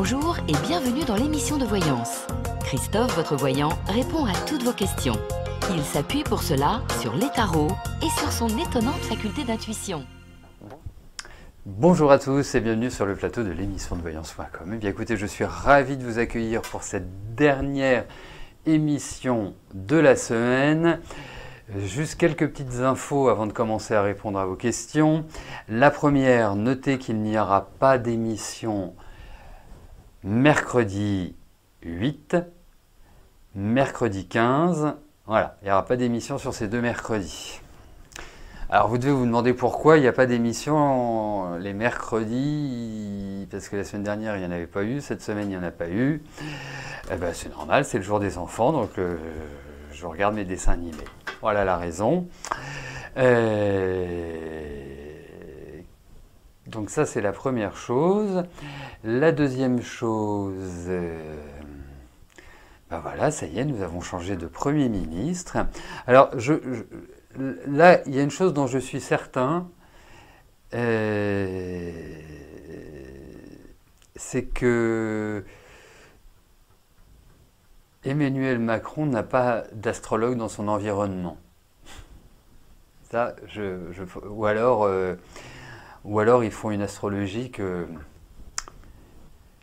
Bonjour et bienvenue dans l'émission de voyance. Christophe, votre voyant, répond à toutes vos questions. Il s'appuie pour cela sur les tarots et sur son étonnante faculté d'intuition. Bonjour à tous et bienvenue sur le plateau de l'émission de voyance.com. Eh bien écoutez, je suis ravi de vous accueillir pour cette dernière émission de la semaine. Juste quelques petites infos avant de commencer à répondre à vos questions. La première, notez qu'il n'y aura pas d'émission mercredi 8, mercredi 15. Voilà, il n'y aura pas d'émission sur ces deux mercredis. Alors vous devez vous demander pourquoi il n'y a pas d'émission les mercredis, parce que la semaine dernière il n'y en avait pas eu, cette semaine il n'y en a pas eu. Eh ben, c'est normal, c'est le jour des enfants, donc je regarde mes dessins animés. Voilà la raison. Donc ça c'est la première chose. La deuxième chose, ben voilà, ça y est, nous avons changé de Premier ministre. Alors là, il y a une chose dont je suis certain, c'est que Emmanuel Macron n'a pas d'astrologue dans son environnement. Ça, ou alors ils font une astrologie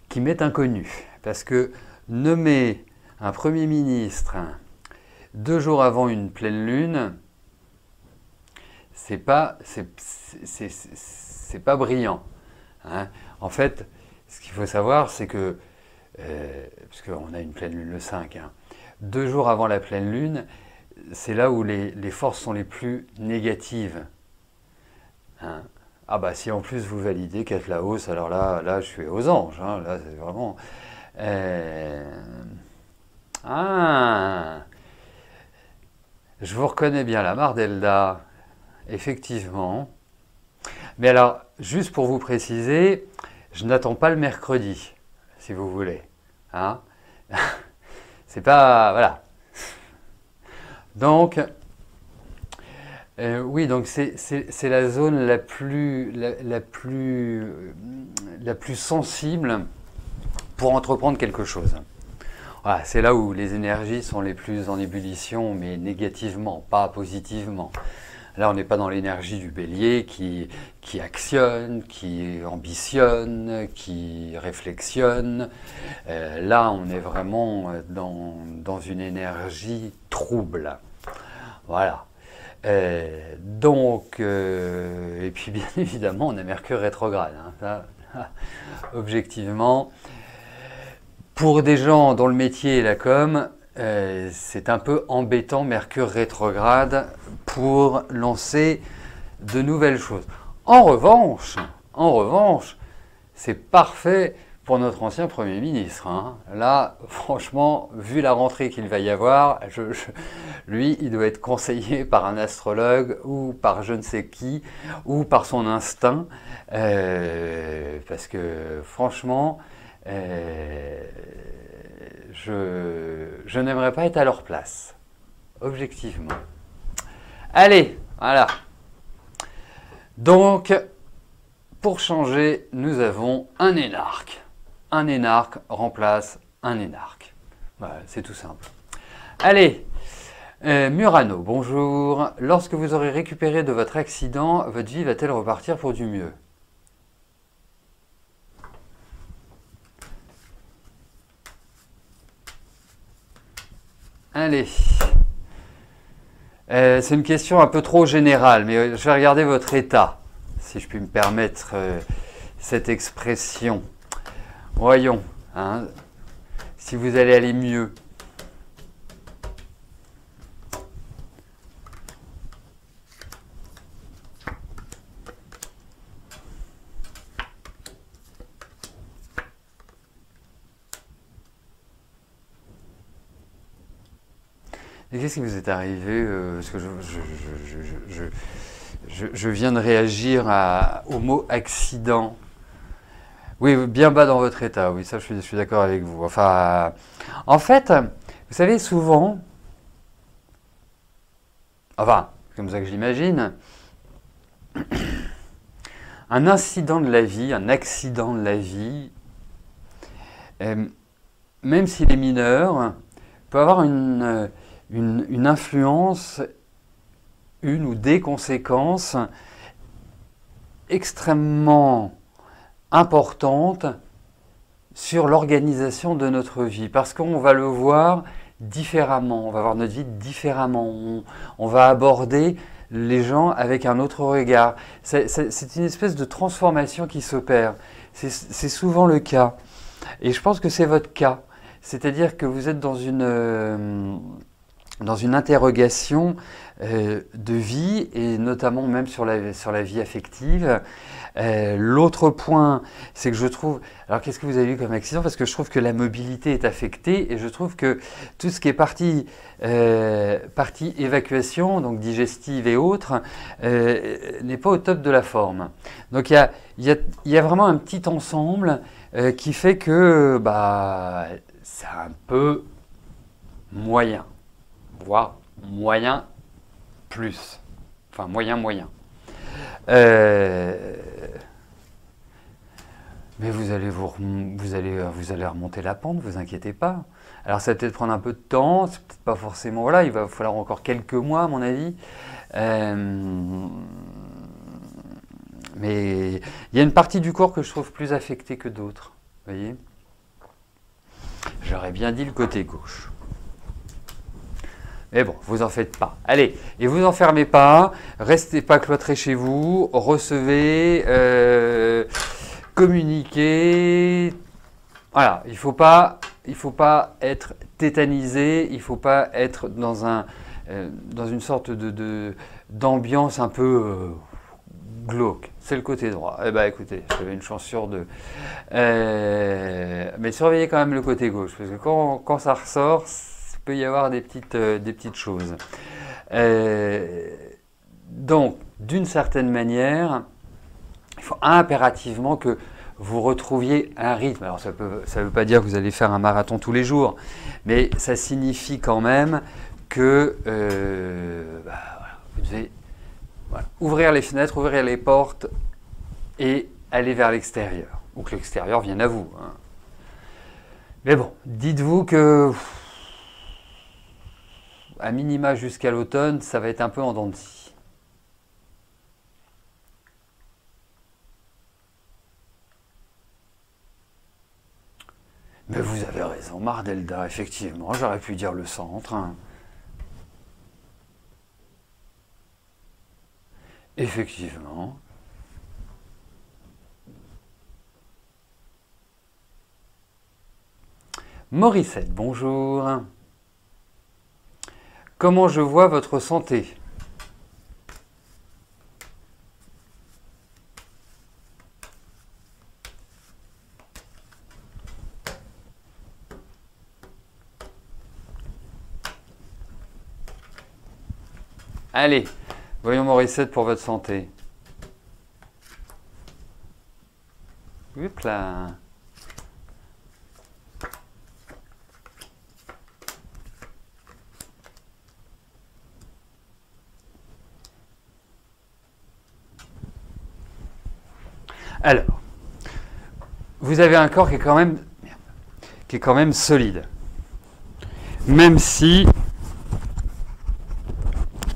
qui m'est inconnue. Parce que nommer un Premier ministre 2 jours avant une pleine lune, c'est pas brillant. Hein. En fait, ce qu'il faut savoir, c'est que, parce qu'on a une pleine lune le 5, 2 jours avant la pleine lune, c'est là où les forces sont les plus négatives. Hein. Ah bah si en plus vous validez qu'être la hausse, alors là je suis aux anges. Hein. Là c'est vraiment... je vous reconnais bien la Mardelda. Effectivement. Mais alors, juste pour vous préciser, je n'attends pas le mercredi, si vous voulez. Hein. C'est pas... Voilà. Donc, oui, donc c'est la zone la plus sensible pour entreprendre quelque chose. Voilà, c'est là où les énergies sont les plus en ébullition, mais négativement, pas positivement. Là, on n'est pas dans l'énergie du bélier qui actionne, qui ambitionne, qui réflexionne. Là, on est vraiment dans une énergie trouble. Voilà. Et puis bien évidemment, on a Mercure rétrograde. Hein, ça, objectivement, pour des gens dont le métier est la com, c'est un peu embêtant Mercure rétrograde pour lancer de nouvelles choses. En revanche, c'est parfait pour notre ancien Premier ministre. Hein. Là, franchement, vu la rentrée qu'il va y avoir, lui, il doit être conseillé par un astrologue ou par je ne sais qui, ou par son instinct, parce que franchement, je n'aimerais pas être à leur place, objectivement. Allez, voilà. Donc, pour changer, nous avons un énarque. Un énarque remplace un énarque. Voilà, c'est tout simple. Allez, Murano, bonjour. Lorsque vous aurez récupéré de votre accident, votre vie va-t-elle repartir pour du mieux ? Allez. C'est une question un peu trop générale, mais je vais regarder votre état, si je puis me permettre cette expression. Voyons, hein, si vous allez aller mieux. Et qu'est-ce qui vous est arrivé parce que je viens de réagir au mot accident. Oui, bien bas dans votre état, oui, ça je suis d'accord avec vous. Enfin, en fait, vous savez, souvent, enfin, c'est comme ça que j'imagine, un incident de la vie, un accident de la vie, même s'il est mineur, peut avoir une influence, une ou des conséquences extrêmement importantes sur l'organisation de notre vie, parce qu'on va le voir différemment, on va voir notre vie différemment, on va aborder les gens avec un autre regard. C'est une espèce de transformation qui s'opère. C'est souvent le cas. Et je pense que c'est votre cas. C'est-à-dire que vous êtes dans une interrogation de vie, et notamment même sur la vie affective. L'autre point, c'est que je trouve... Alors qu'est-ce que vous avez eu comme accident? Parce que je trouve que la mobilité est affectée, et je trouve que tout ce qui est partie évacuation, donc digestive et autres, n'est pas au top de la forme. Donc il y a vraiment un petit ensemble qui fait que c'est un peu moyen, voire moyen plus, enfin moyen. Mais vous allez remonter la pente, vous inquiétez pas. Alors ça va peut-être prendre un peu de temps, c'est peut-être pas forcément, voilà, il va falloir encore quelques mois à mon avis. Mais il y a une partie du corps que je trouve plus affectée que d'autres, vous voyez. J'aurais bien dit le côté gauche. Mais bon, vous en faites pas. Allez, et vous enfermez pas, restez pas cloîtrés chez vous, recevez, communiquez. Voilà, il faut pas être tétanisé, il faut pas être dans une sorte d'ambiance un peu glauque. C'est le côté droit. Eh ben écoutez, j'avais une chance sur deux. Mais surveillez quand même le côté gauche, parce que quand ça ressort, il peut y avoir des petites choses. Donc, d'une certaine manière, il faut impérativement que vous retrouviez un rythme. Alors, ça veut pas dire que vous allez faire un marathon tous les jours, mais ça signifie quand même que vous devez ouvrir les fenêtres, ouvrir les portes et aller vers l'extérieur, ou que l'extérieur vienne à vous. Hein. Mais bon, dites-vous que à minima jusqu'à l'automne, ça va être un peu en dents de scie. Mais vous avez raison, Mardelda, effectivement, j'aurais pu dire le centre. Hein. Effectivement. Morissette, bonjour. Comment je vois votre santé? Allez, voyons Morissette pour votre santé. Hop là. Alors, vous avez un corps qui est quand même solide. Même si,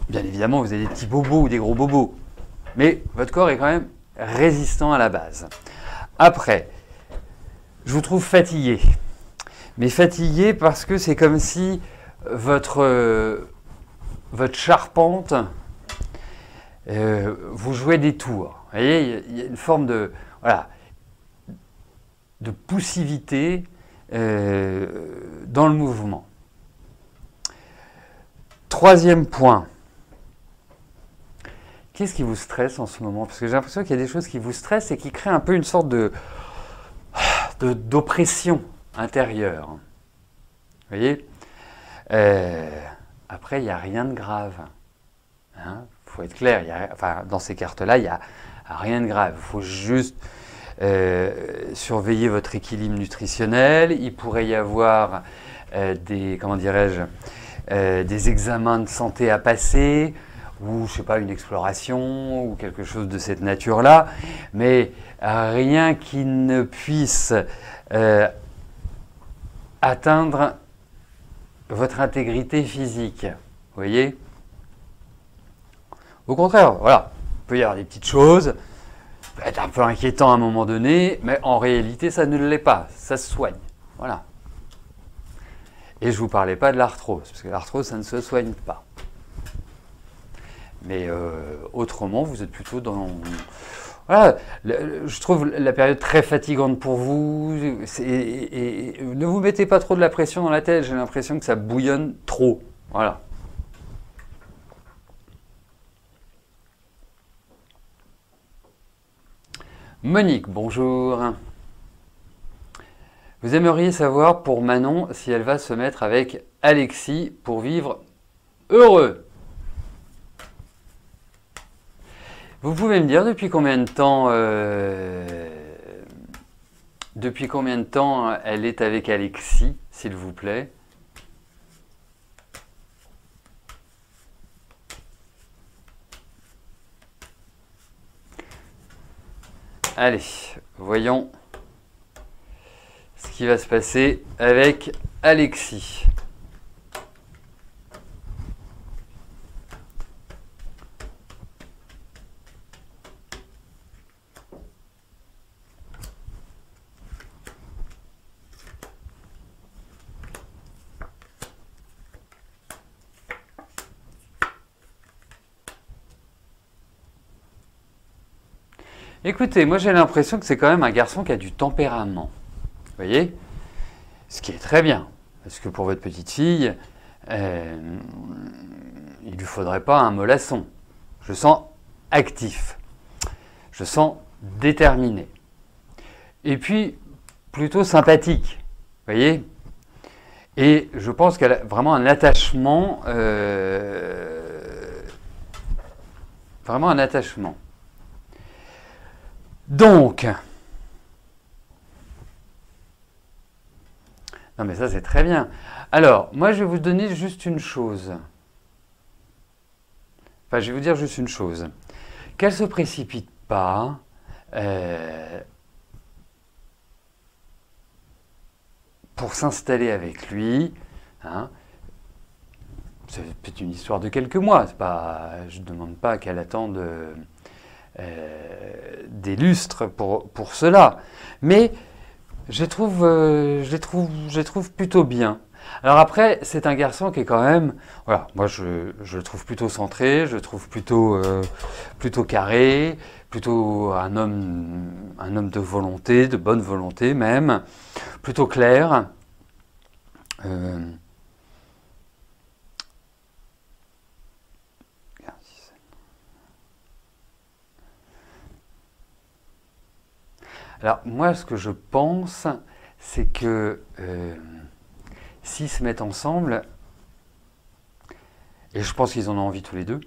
bien évidemment, vous avez des petits bobos ou des gros bobos. Mais votre corps est quand même résistant à la base. Après, je vous trouve fatigué. Mais fatigué parce que c'est comme si votre charpente vous jouait des tours. Vous voyez, il y a une forme de poussivité dans le mouvement. Troisième point. Qu'est-ce qui vous stresse en ce moment? Parce que j'ai l'impression qu'il y a des choses qui vous stressent et qui créent un peu une sorte d'oppression intérieure. Vous voyez? Après, il n'y a rien de grave. Hein? Faut être clair, dans ces cartes-là, il n'y a rien de grave. Il faut juste surveiller votre équilibre nutritionnel. Il pourrait y avoir des examens de santé à passer, ou je sais pas, une exploration, ou quelque chose de cette nature-là. Mais rien qui ne puisse atteindre votre intégrité physique. Vous voyez? Au contraire, voilà, il peut y avoir des petites choses, ça peut être un peu inquiétant à un moment donné, mais en réalité, ça ne l'est pas, ça se soigne. Voilà. Et je ne vous parlais pas de l'arthrose, parce que l'arthrose, ça ne se soigne pas. Mais autrement, vous êtes plutôt dans... Voilà, je trouve la période très fatigante pour vous. Et ne vous mettez pas trop de la pression dans la tête, j'ai l'impression que ça bouillonne trop. Voilà. Monique, bonjour. Vous aimeriez savoir pour Manon si elle va se mettre avec Alexis pour vivre heureux. Vous pouvez me dire depuis combien de temps elle est avec Alexis, s'il vous plaît? Allez, voyons ce qui va se passer avec Alexis. Écoutez, moi j'ai l'impression que c'est quand même un garçon qui a du tempérament. Vous voyez? Ce qui est très bien. Parce que pour votre petite fille, il ne lui faudrait pas un mollasson. Je sens actif. Je sens déterminé. Et puis, plutôt sympathique. Vous voyez? Et je pense qu'elle a vraiment un attachement. Vraiment un attachement. Donc, non mais ça c'est très bien. Alors, moi je vais vous donner juste une chose. Enfin, je vais vous dire juste une chose. Qu'elle ne se précipite pas. Pour s'installer avec lui. Hein. C'est peut-être une histoire de quelques mois. Pas, je ne demande pas qu'elle attende... des lustres pour cela, mais je les trouve plutôt bien. Alors après, c'est un garçon qui est quand même, voilà, moi je le trouve plutôt centré, je le trouve plutôt carré, plutôt un homme de volonté, de bonne volonté même, plutôt clair. Alors moi, ce que je pense, c'est que s'ils se mettent ensemble, et je pense qu'ils en ont envie tous les deux,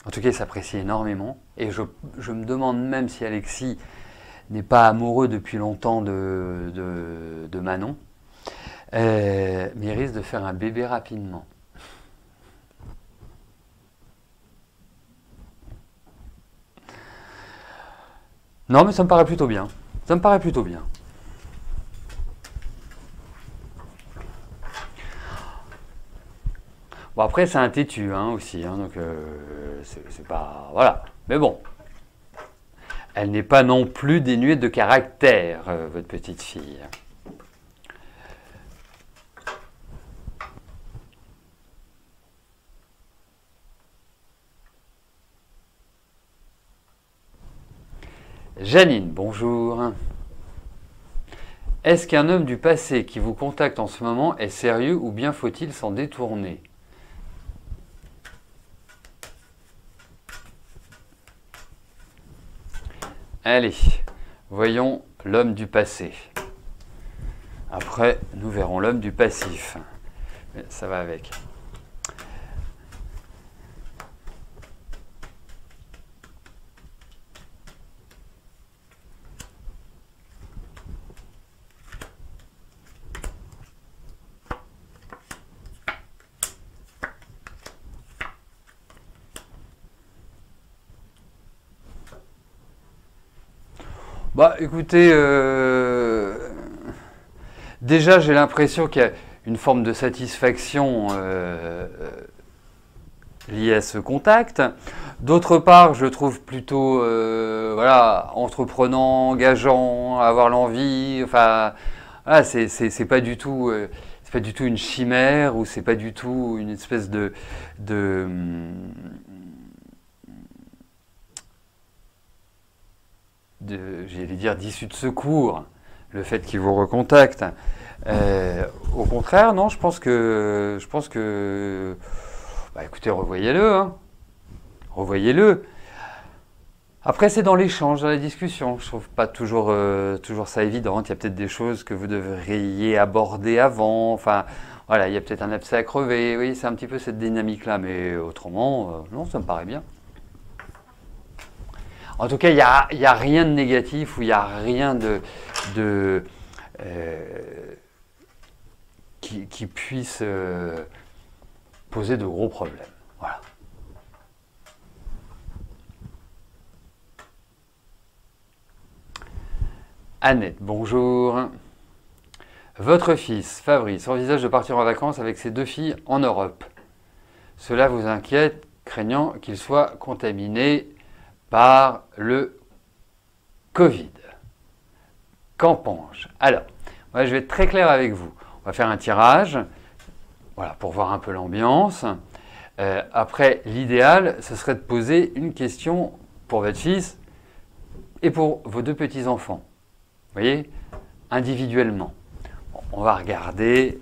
en tout cas ils s'apprécient énormément, et je me demande même si Alexis n'est pas amoureux depuis longtemps de Manon, mais il risque de faire un bébé rapidement. Non mais ça me paraît plutôt bien. Ça me paraît plutôt bien. Bon après c'est un têtu hein, aussi, hein, donc c'est pas... Voilà. Mais bon. Elle n'est pas non plus dénuée de caractère, votre petite fille. Janine, bonjour. Est-ce qu'un homme du passé qui vous contacte en ce moment est sérieux ou bien faut-il s'en détourner? Allez, voyons l'homme du passé. Après, nous verrons l'homme du passif. Mais ça va avec. Bah écoutez, déjà, j'ai l'impression qu'il y a une forme de satisfaction liée à ce contact. D'autre part, je le trouve plutôt voilà, entreprenant, engageant, avoir l'envie. Enfin, voilà, c'est pas du tout, c'est pas du tout une chimère ou c'est pas du tout une espèce j'allais dire, d'issue de secours, le fait qu'il vous recontacte. Au contraire, non, je pense que, bah, écoutez, revoyez-le, hein. Revoyez-le. Après, c'est dans l'échange, dans la discussion. Je trouve pas toujours, toujours ça évident. Il y a peut-être des choses que vous devriez aborder avant. Enfin, voilà, il y a peut-être un abcès à crever. Oui, c'est un petit peu cette dynamique-là, mais autrement, non, ça me paraît bien. En tout cas, il y a rien de négatif ou il n'y a rien qui puisse poser de gros problèmes. Voilà. Annette, bonjour. Votre fils, Fabrice, envisage de partir en vacances avec ses 2 filles en Europe. Cela vous inquiète, craignant qu'il soit contaminé par le Covid. Qu'en pense-je? Alors, moi je vais être très clair avec vous. On va faire un tirage, voilà, pour voir un peu l'ambiance. Après, l'idéal, ce serait de poser une question pour votre fils et pour vos 2 petits-enfants. Vous voyez, individuellement. Bon, on va regarder.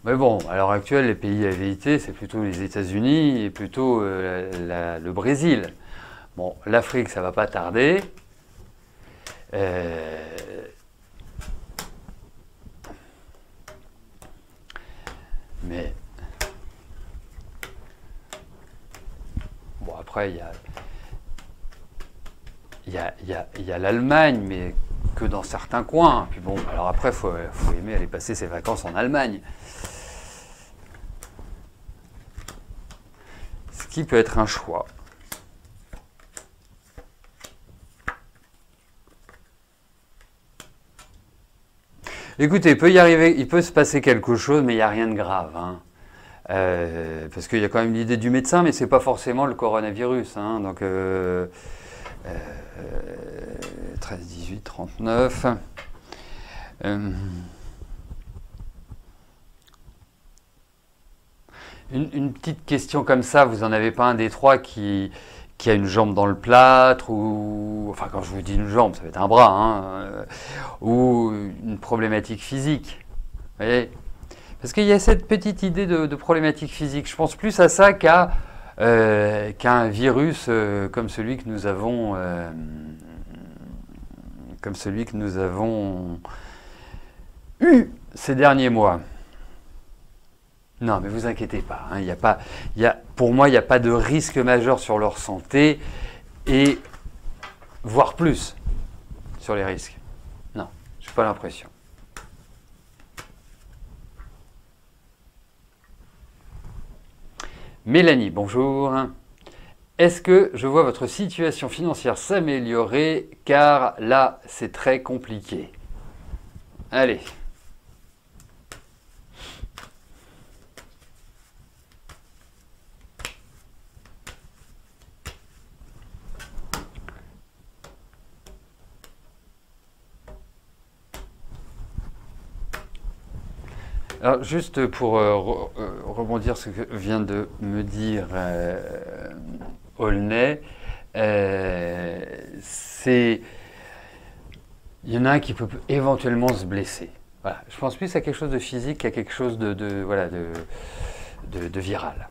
Mais bon, à l'heure actuelle, les pays à éviter, c'est plutôt les États-Unis et plutôt le Brésil. Bon, l'Afrique, ça va pas tarder. Mais bon, après, il y a l'Allemagne, mais que dans certains coins. Puis bon, alors après, faut aimer aller passer ses vacances en Allemagne. Ce qui peut être un choix. Écoutez, il peut y arriver, il peut se passer quelque chose, mais il n'y a rien de grave. Hein. Parce qu'il y a quand même l'idée du médecin, mais ce n'est pas forcément le coronavirus. Hein. Donc, 13, 18, 39. Une petite question comme ça, vous n'en avez pas un des 3 qui a une jambe dans le plâtre, ou, enfin quand je vous dis une jambe, ça va être un bras, hein, ou une problématique physique, vous voyez? Parce qu'il y a cette petite idée de problématique physique. Je pense plus à ça qu'à un virus comme celui que nous avons, eu ces derniers mois. Non, mais vous inquiétez pas. Hein, pour moi, il n'y a pas de risque majeur sur leur santé et voire plus sur les risques. Non, je n'ai pas l'impression. Mélanie, bonjour. Est-ce que je vois votre situation financière s'améliorer? Car là, c'est très compliqué. Allez. Alors, juste pour rebondir sur ce que vient de me dire Aulnay, il y en a un qui peut éventuellement se blesser. Voilà. Je pense plus à quelque chose de physique qu'à quelque chose de viral.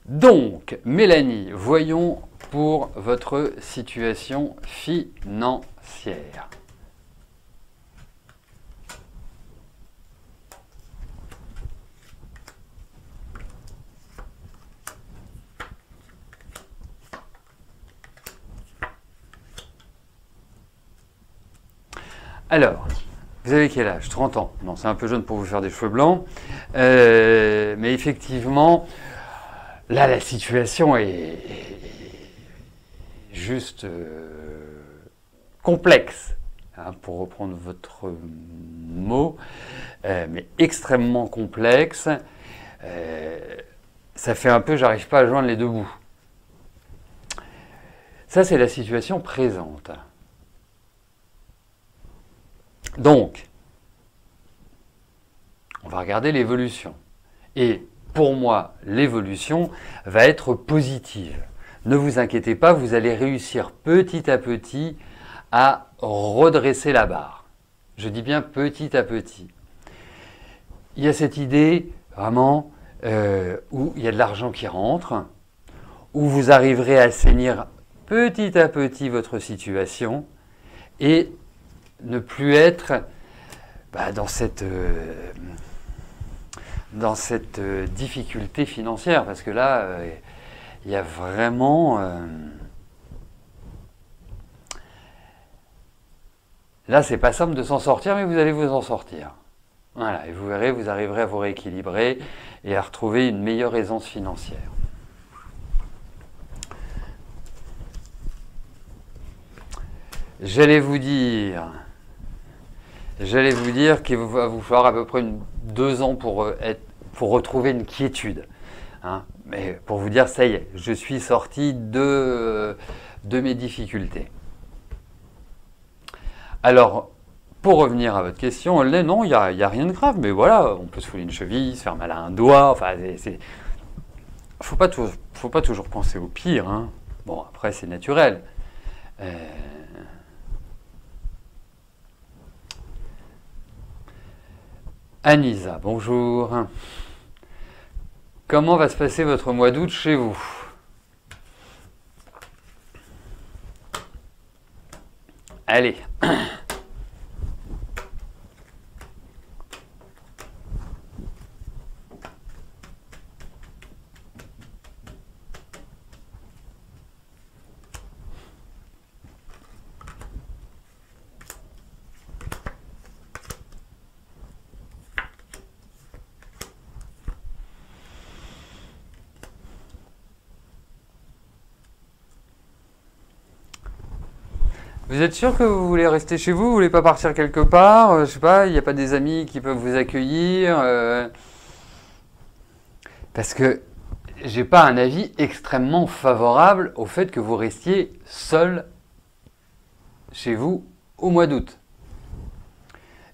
Donc, Mélanie, voyons pour votre situation financière. Alors, vous avez quel âge? 30 ans. Non, c'est un peu jeune pour vous faire des cheveux blancs. Mais effectivement, là, la situation est juste complexe, hein, pour reprendre votre mot, mais extrêmement complexe. Ça fait un peu, j'arrive pas à joindre les deux bouts. Ça, c'est la situation présente. Donc, on va regarder l'évolution. Et pour moi, l'évolution va être positive. Ne vous inquiétez pas, vous allez réussir petit à petit à redresser la barre. Je dis bien petit à petit. Il y a cette idée vraiment où il y a de l'argent qui rentre, où vous arriverez à assainir petit à petit votre situation et ne plus être dans cette difficulté financière, parce que là, il y a vraiment... là, c'est pas simple de s'en sortir, mais vous allez vous en sortir. Voilà, et vous verrez, vous arriverez à vous rééquilibrer et à retrouver une meilleure aisance financière. J'allais vous dire qu'il va vous falloir à peu près 2 ans pour retrouver une quiétude. Hein. Mais pour vous dire, ça y est, je suis sorti de mes difficultés. Alors, pour revenir à votre question, non, il n'y a rien de grave, mais voilà, on peut se fouler une cheville, se faire mal à un doigt, enfin, faut pas toujours penser au pire. Hein. Bon, après, c'est naturel. Anisa, bonjour. Comment va se passer votre mois d'août chez vous? Allez. Vous êtes sûr que vous voulez rester chez vous? Vous voulez pas partir quelque part? Je sais pas, il n'y a pas des amis qui peuvent vous accueillir? Parce que j'ai pas un avis extrêmement favorable au fait que vous restiez seul chez vous au mois d'août.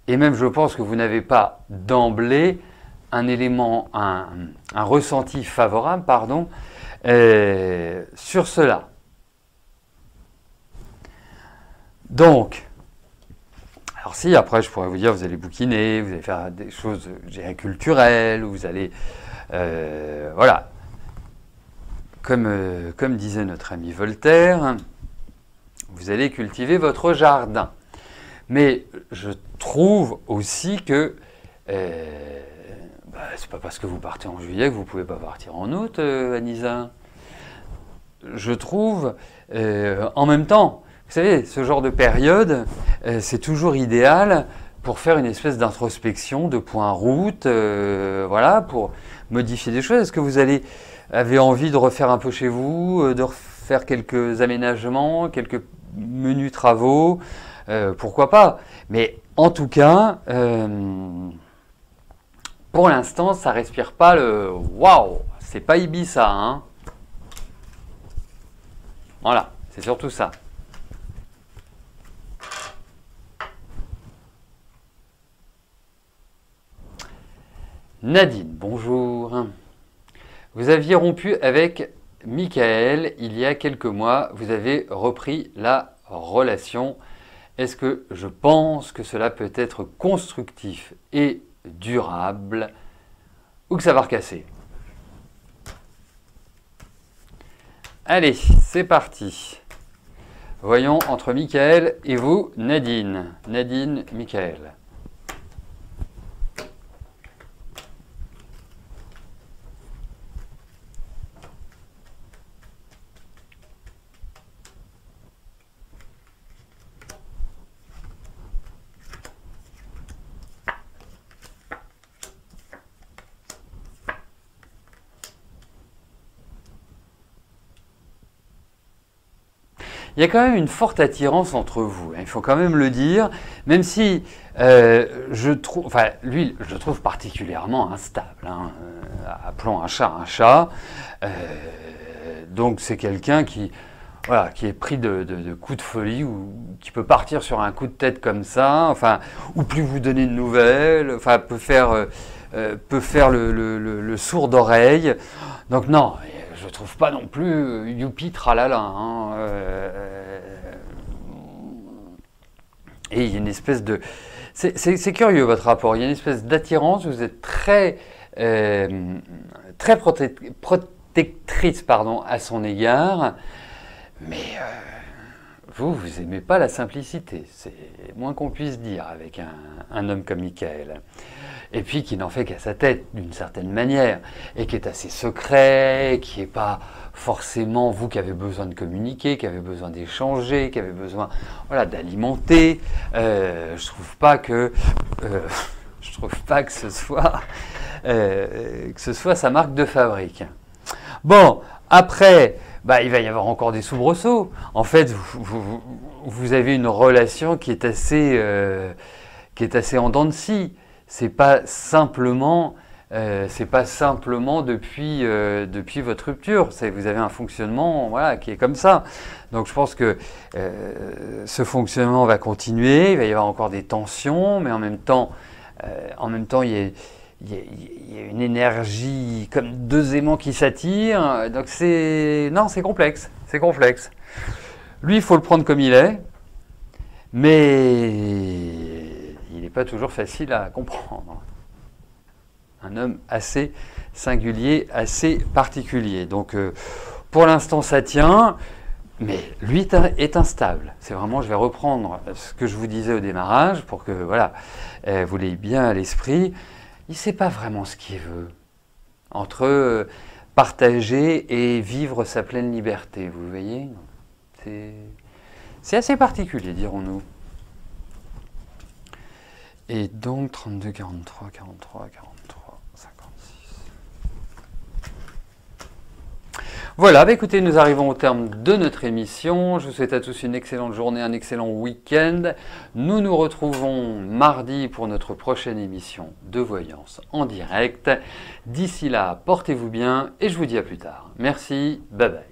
Et même, je pense que vous n'avez pas d'emblée un élément, un ressenti favorable, pardon, sur cela. Donc, alors si, après, je pourrais vous dire, vous allez bouquiner, vous allez faire des choses, je dirais, culturelles, vous allez, voilà, comme disait notre ami Voltaire, vous allez cultiver votre jardin. Mais je trouve aussi que c'est pas parce que vous partez en juillet que vous pouvez pas partir en août, Anisa. Je trouve, en même temps, vous savez, ce genre de période, c'est toujours idéal pour faire une espèce d'introspection de point route, voilà, pour modifier des choses. Est-ce que vous avez envie de refaire un peu chez vous, de refaire quelques aménagements, quelques menus travaux, pourquoi pas? Mais en tout cas, pour l'instant, ça respire pas le waouh, c'est pas Ibiza, hein. Voilà, c'est surtout ça. Nadine, bonjour. Vous aviez rompu avec Michael il y a quelques mois. Vous avez repris la relation. Est-ce que je pense que cela peut être constructif et durable ou que ça va recasser? Allez, c'est parti. Voyons entre Michael et vous, Nadine. Nadine, Michael. il y a quand même une forte attirance entre vous, hein, il faut quand même le dire, même si je le trouve particulièrement instable, hein, appelons un chat un chat. Donc c'est quelqu'un qui, voilà, qui est pris de coups de folie ou qui peut partir sur un coup de tête comme ça, enfin, ou plus vous donner de nouvelles, enfin, peut faire le sourd d'oreille. Donc non, je trouve pas non plus youpi tralala. Hein, et il y a une espèce de... C'est curieux votre rapport, il y a une espèce d'attirance, vous êtes très protectrice à son égard, mais vous aimez pas la simplicité, c'est moins qu'on puisse dire avec un homme comme Michael. Et puis qui n'en fait qu'à sa tête d'une certaine manière, et qui est assez secret, qui n'est pas forcément vous qui avez besoin de communiquer, qui avez besoin d'échanger, qui avez besoin, voilà, d'alimenter. Je trouve pas que ce soit sa marque de fabrique. Bon, après, il va y avoir encore des soubresauts. En fait, vous avez une relation qui est assez en dents de scie. C'est pas simplement depuis votre rupture. Vous avez un fonctionnement, voilà, qui est comme ça. Donc je pense que ce fonctionnement va continuer. Il va y avoir encore des tensions, mais en même temps, il y a une énergie comme deux aimants qui s'attirent. Donc c'est complexe. C'est complexe. Lui, il faut le prendre comme il est, mais il n'est pas toujours facile à comprendre. Un homme assez singulier, assez particulier. Donc pour l'instant ça tient, mais lui est instable. C'est vraiment, je vais reprendre ce que je vous disais au démarrage pour que voilà, vous l'ayez bien à l'esprit. Il ne sait pas vraiment ce qu'il veut. Entre partager et vivre sa pleine liberté, vous voyez, c'est assez particulier, dirons-nous. Et donc 32, 43, 43, 43, 56. Voilà, écoutez, nous arrivons au terme de notre émission. Je vous souhaite à tous une excellente journée, un excellent week-end. Nous nous retrouvons mardi pour notre prochaine émission de voyance en direct. D'ici là, portez-vous bien et je vous dis à plus tard. Merci, bye bye.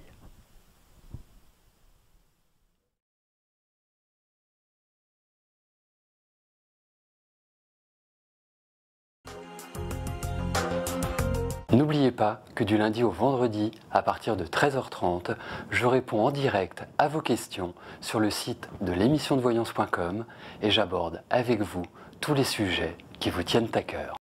N'oubliez pas que du lundi au vendredi, à partir de 13h30, je réponds en direct à vos questions sur le site de l'émissiondevoyance.com et j'aborde avec vous tous les sujets qui vous tiennent à cœur.